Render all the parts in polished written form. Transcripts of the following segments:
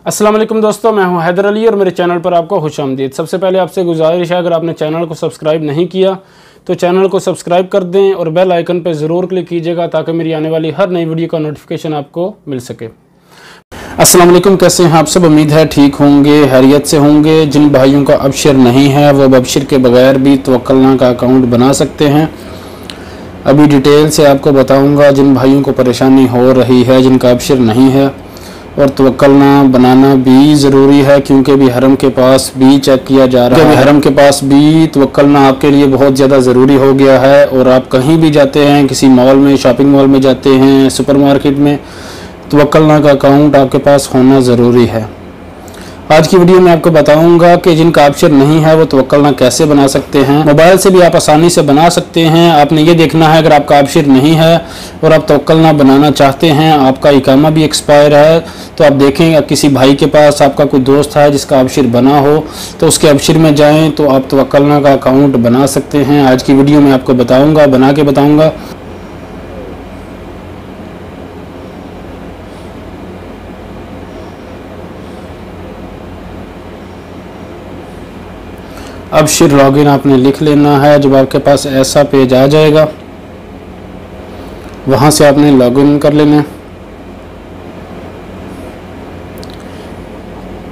अस्सलाम वालेकुम दोस्तों, मैं हूं हैदर अली और मेरे चैनल पर आपको खुशामदीद। सबसे पहले आपसे गुजारिश है, अगर आपने चैनल को सब्सक्राइब नहीं किया तो चैनल को सब्सक्राइब कर दें और बेल आइकन पर ज़रूर क्लिक कीजिएगा ताकि मेरी आने वाली हर नई वीडियो का नोटिफिकेशन आपको मिल सके। अस्सलाम वालेकुम, कैसे हैं आप सब? उम्मीद है ठीक होंगे, हैरियत से होंगे। जिन भाइयों का अबशर नहीं है वो अबशर के बगैर भी तवक्कलना का अकाउंट बना सकते हैं। अभी डिटेल से आपको बताऊंगा। जिन भाइयों को परेशानी हो रही है, जिनका अबशर नहीं है और तवक्कलना बनाना भी ज़रूरी है, क्योंकि भी हरम के पास भी चेक किया जा रहा है। हरम के पास भी तवक्कलना आपके लिए बहुत ज़्यादा ज़रूरी हो गया है। और आप कहीं भी जाते हैं, किसी मॉल में, शॉपिंग मॉल में जाते हैं, सुपरमार्केट में, तवक्कलना का अकाउंट आपके पास होना ज़रूरी है। आज की वीडियो में आपको बताऊंगा कि जिनका अबशर नहीं है वो तवक्कलना कैसे बना सकते हैं। मोबाइल से भी आप आसानी से बना सकते हैं। आपने ये देखना है, अगर आपका अबशर नहीं है और आप तवक्कलना बनाना चाहते हैं, आपका इकामा भी एक्सपायर है, तो आप देखें किसी भाई के पास, आपका कोई दोस्त है जिसका अबशर बना हो, तो उसके अबशर में जाएँ तो आप तवक्कलना का अकाउंट बना सकते हैं। आज की वीडियो में आपको बताऊँगा, बना के बताऊँगा। अबशर लॉगिन आपने लिख लेना है। जब आपके पास ऐसा पेज आ जाएगा, वहाँ से आपने लॉगिन कर लेना है।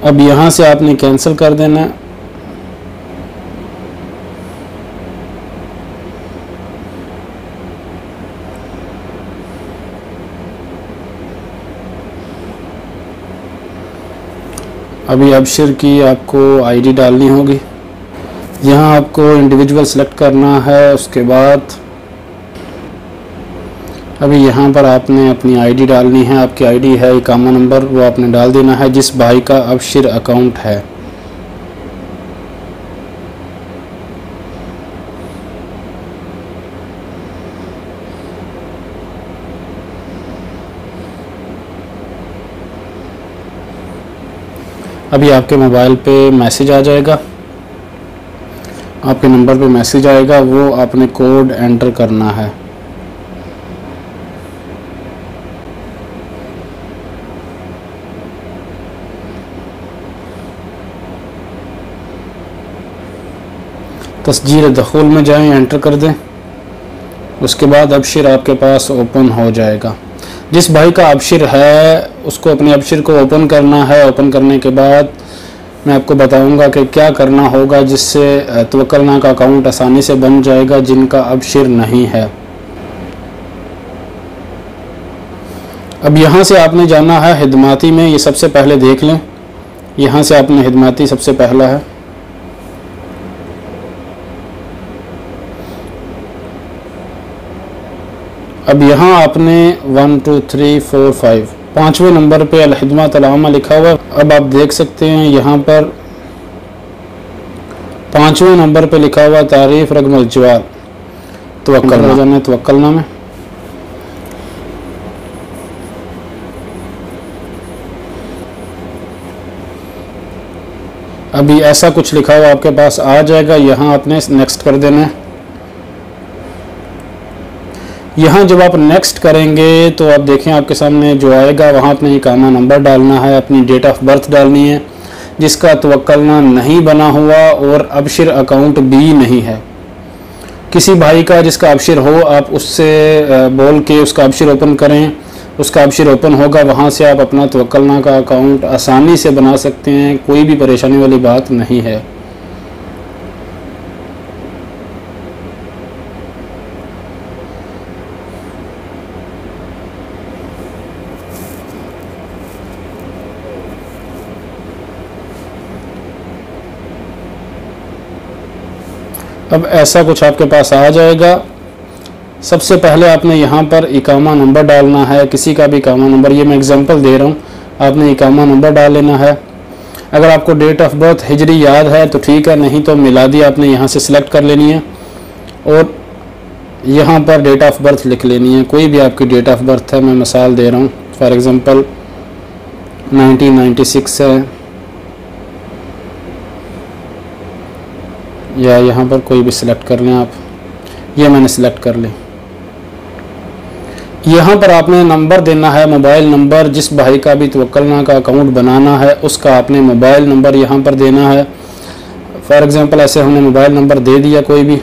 अब यहाँ से आपने कैंसिल कर देना है। अभी अबशर की आपको आईडी डालनी होगी। यहाँ आपको इंडिविजुअल सेलेक्ट करना है। उसके बाद अभी यहाँ पर आपने अपनी आईडी डालनी है। आपकी आईडी है इकामा नंबर, वो आपने डाल देना है जिस भाई का अबशर अकाउंट है। अभी आपके मोबाइल पे मैसेज आ जाएगा, आपके नंबर पे मैसेज आएगा, वो आपने कोड एंटर करना है। तस्जील दखूल में जाएं, एंटर कर दें। उसके बाद अबशर आपके पास ओपन हो जाएगा। जिस भाई का अबशर है उसको अपने अबशर को ओपन करना है। ओपन करने के बाद मैं आपको बताऊंगा कि क्या करना होगा जिससे तवक्कलना का अकाउंट आसानी से बन जाएगा जिनका अबशर नहीं है। अब यहाँ से आपने जाना है हिदमाती में। ये सबसे पहले देख लें, यहाँ से आपने हिदमाती सबसे पहला है। अब यहाँ आपने 1 2 3 4 5 पाँचवें नंबर पे अल खिदमत अल आमा लिखा हुआ है। अब आप देख सकते हैं यहाँ पर 5वें नंबर पे लिखा हुआ तारीफ रकम अल जवाब तवक्कलना। तवक्कलना में अभी ऐसा कुछ लिखा हुआ आपके पास आ जाएगा। यहाँ आपने नेक्स्ट कर देना है। यहाँ जब आप नेक्स्ट करेंगे तो आप देखें आपके सामने जो आएगा, वहाँ अपने इकामा नंबर डालना है, अपनी डेट ऑफ बर्थ डालनी है। जिसका तवक्कलना नहीं बना हुआ और अबशर अकाउंट भी नहीं है, किसी भाई का जिसका अबशर हो, आप उससे बोल के उसका अबशर ओपन करें। उसका अबशर ओपन होगा, वहाँ से आप अपना तवक्कलना का अकाउंट आसानी से बना सकते हैं। कोई भी परेशानी वाली बात नहीं है। अब ऐसा कुछ आपके पास आ जाएगा। सबसे पहले आपने यहाँ पर इकामा नंबर डालना है, किसी का भी इकामा नंबर। ये मैं एग्जांपल दे रहा हूँ। आपने इकामा नंबर डाल लेना है। अगर आपको डेट ऑफ बर्थ हिजरी याद है तो ठीक है, नहीं तो मिलादी आपने यहाँ से सिलेक्ट कर लेनी है और यहाँ पर डेट ऑफ बर्थ लिख लेनी है। कोई भी आपकी डेट ऑफ बर्थ है, मैं मिसाल दे रहा हूँ, फॉर एग्ज़ाम्पल 1996 है, या यहाँ पर कोई भी सिलेक्ट कर लें आप। ये मैंने सिलेक्ट कर ली। यहाँ पर आपने नंबर देना है, मोबाइल नंबर। जिस भाई का भी तवक्कलना का अकाउंट बनाना है उसका आपने मोबाइल नंबर यहाँ पर देना है। फॉर एग्ज़ाम्पल ऐसे हमने मोबाइल नंबर दे दिया कोई भी,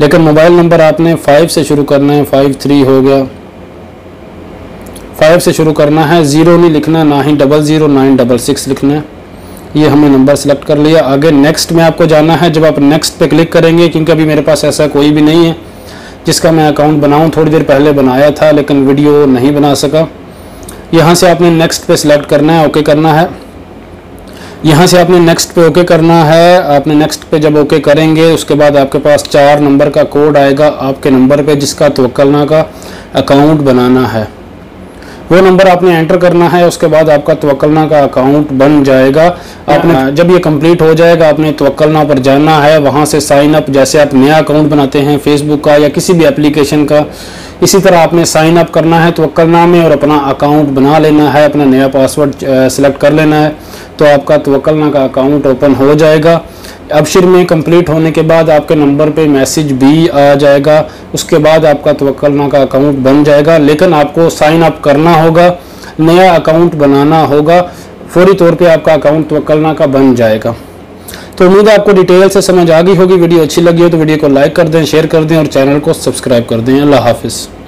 लेकिन मोबाइल नंबर आपने 5 से शुरू करना है। 53 हो गया, 5 से शुरू करना है, 0 नहीं लिखना, ना ही 00, ना ही 66 लिखना है। ये हमने नंबर सेलेक्ट कर लिया। आगे नेक्स्ट में आपको जाना है। जब आप नेक्स्ट पे क्लिक करेंगे, क्योंकि अभी मेरे पास ऐसा कोई भी नहीं है जिसका मैं अकाउंट बनाऊं, थोड़ी देर पहले बनाया था लेकिन वीडियो नहीं बना सका। यहाँ से आपने नेक्स्ट पे सिलेक्ट करना है, ओके करना है। यहाँ से आपने नेक्स्ट पे ओके करना है। आपने नेक्स्ट पे जब ओके करेंगे उसके बाद आपके पास 4 नंबर का कोड आएगा आपके नंबर पे जिसका तवक्कलना का अकाउंट बनाना है। वो नंबर आपने एंटर करना है, उसके बाद आपका तवक्कलना का अकाउंट बन जाएगा। आपने जब ये कंप्लीट हो जाएगा आपने तवक्कलना पर जाना है, वहाँ से साइन अप, जैसे आप नया अकाउंट बनाते हैं फेसबुक का या किसी भी एप्लीकेशन का, इसी तरह आपने साइन अप करना है तवक्कलना में और अपना अकाउंट बना लेना है, अपना नया पासवर्ड सेलेक्ट कर लेना है, तो आपका तवक्कलना का अकाउंट ओपन हो जाएगा। अबशिर में कंप्लीट होने के बाद आपके नंबर पे मैसेज भी आ जाएगा, उसके बाद आपका तवक्कलना का अकाउंट बन जाएगा। लेकिन आपको साइन अप करना होगा, नया अकाउंट बनाना होगा, फौरी तौर पे आपका अकाउंट तवक्कलना का बन जाएगा। तो उम्मीद है आपको डिटेल से समझ आ गई होगी। वीडियो अच्छी लगी हो तो वीडियो को लाइक कर दें, शेयर कर दें और चैनल को सब्सक्राइब कर दें। अल्लाह हाफिज़।